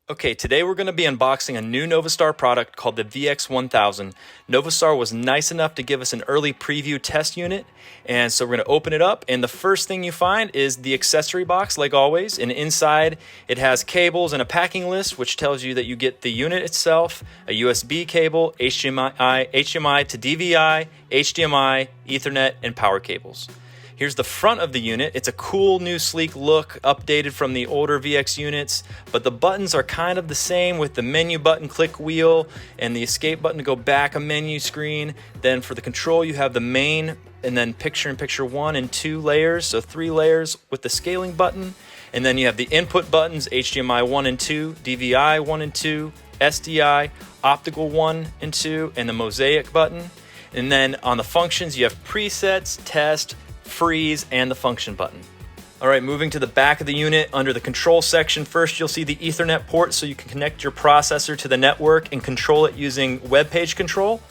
Okay, today we're going to be unboxing a new NovaStar product called the VX1000. NovaStar was nice enough to give us an early preview test unit, and so we're going to open it up, and the first thing you find is the accessory box, like always, and inside it has cables and a packing list, which tells you that you get the unit itself, a USB cable, HDMI to DVI, HDMI, Ethernet, and power cables. Here's the front of the unit. It's a cool new sleek look, updated from the older VX units, but the buttons are kind of the same with the menu button click wheel and the escape button to go back a menu screen. Then for the control, you have the main and then picture-in-picture 1 and 2 layers, so 3 layers with the scaling button. And then you have the input buttons, HDMI 1 and 2, DVI 1 and 2, SDI, optical 1 and 2, and the mosaic button. And then on the functions, you have presets, test, freeze, and the function button. All right, moving to the back of the unit, under the control section, first you'll see the Ethernet port so you can connect your processor to the network and control it using web page control.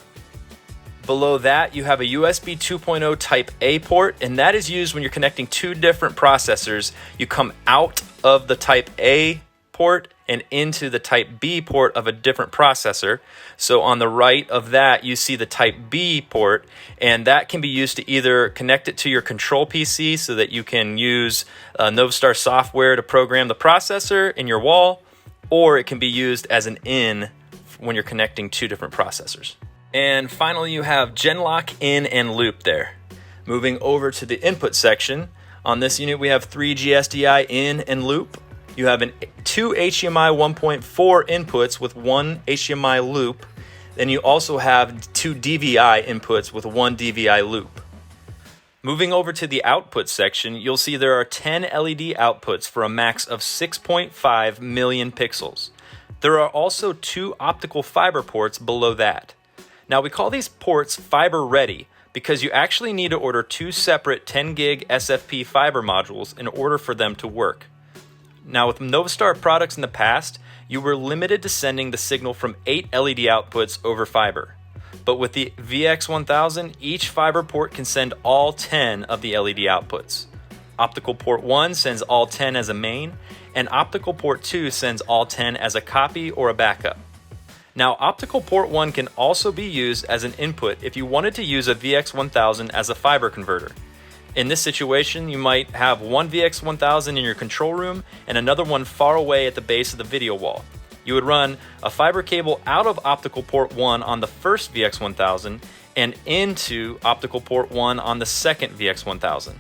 Below that, you have a USB 2.0 Type A port, and that is used when you're connecting two different processors. You come out of the Type A port and into the Type B port of a different processor. So on the right of that, you see the Type B port, and that can be used to either connect it to your control PC so that you can use NovaStar software to program the processor in your wall, or it can be used as an in when you're connecting two different processors. And finally, you have Genlock in and loop there. Moving over to the input section, on this unit we have 3 GSDI in and loop. You have two HDMI 1.4 inputs with one HDMI loop. Then you also have 2 DVI inputs with 1 DVI loop. Moving over to the output section, you'll see there are 10 LED outputs for a max of 6.5 million pixels. There are also 2 optical fiber ports below that. Now we call these ports fiber ready because you actually need to order 2 separate 10 gig SFP fiber modules in order for them to work. Now with NovaStar products in the past, you were limited to sending the signal from 8 LED outputs over fiber. But with the VX1000, each fiber port can send all 10 of the LED outputs. Optical port 1 sends all 10 as a main, and optical port 2 sends all 10 as a copy or a backup. Now optical port 1 can also be used as an input if you wanted to use a VX1000 as a fiber converter. In this situation, you might have one VX1000 in your control room and another one far away at the base of the video wall. You would run a fiber cable out of optical port 1 on the first VX1000 and into optical port 1 on the second VX1000.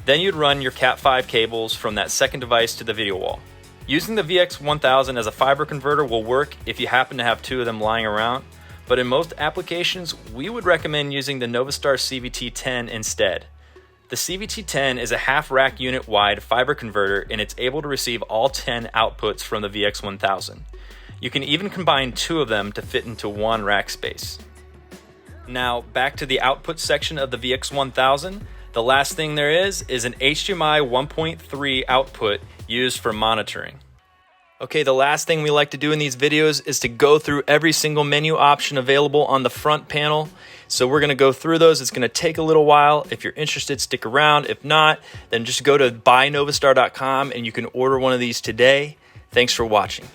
Then you'd run your Cat5 cables from that second device to the video wall. Using the VX1000 as a fiber converter will work if you happen to have 2 of them lying around, but in most applications, we would recommend using the NovaStar CVT10 instead. The CVT10 is a half rack unit wide fiber converter, and it's able to receive all 10 outputs from the VX1000. You can even combine 2 of them to fit into one rack space. Now back to the output section of the VX1000. The last thing there is an HDMI 1.3 output used for monitoring. Okay, the last thing we like to do in these videos is to go through every single menu option available on the front panel. So we're going to go through those. It's going to take a little while. If you're interested, stick around. If not, then just go to buynovastar.com and you can order one of these today. Thanks for watching.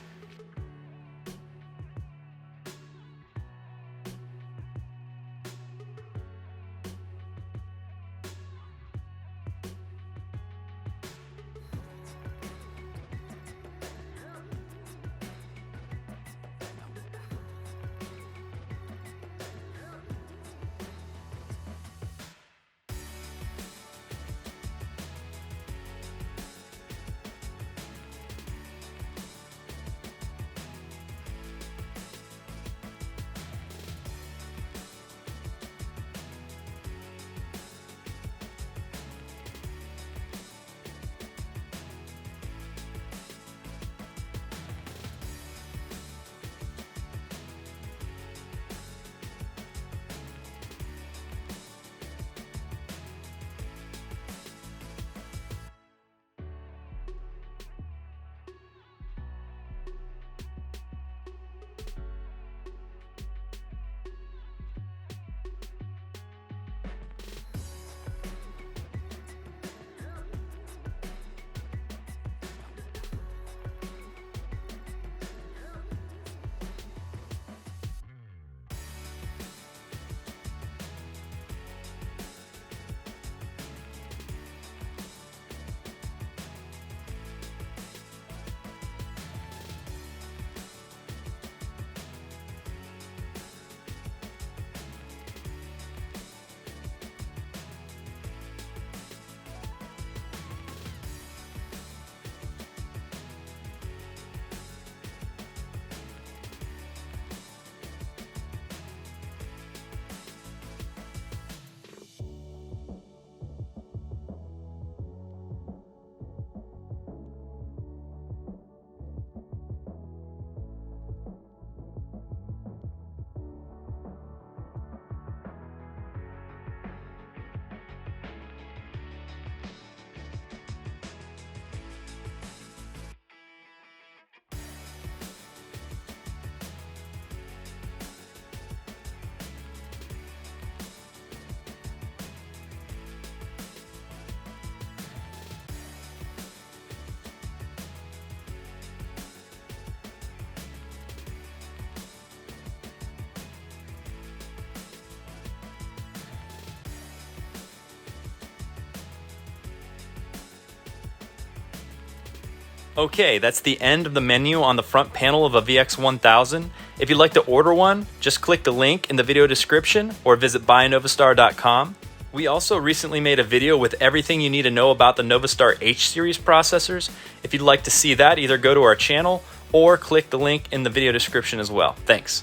Okay, that's the end of the menu on the front panel of a VX1000. If you'd like to order one, just click the link in the video description or visit buynovastar.com. We also recently made a video with everything you need to know about the NovaStar H-Series processors. If you'd like to see that, either go to our channel or click the link in the video description as well. Thanks.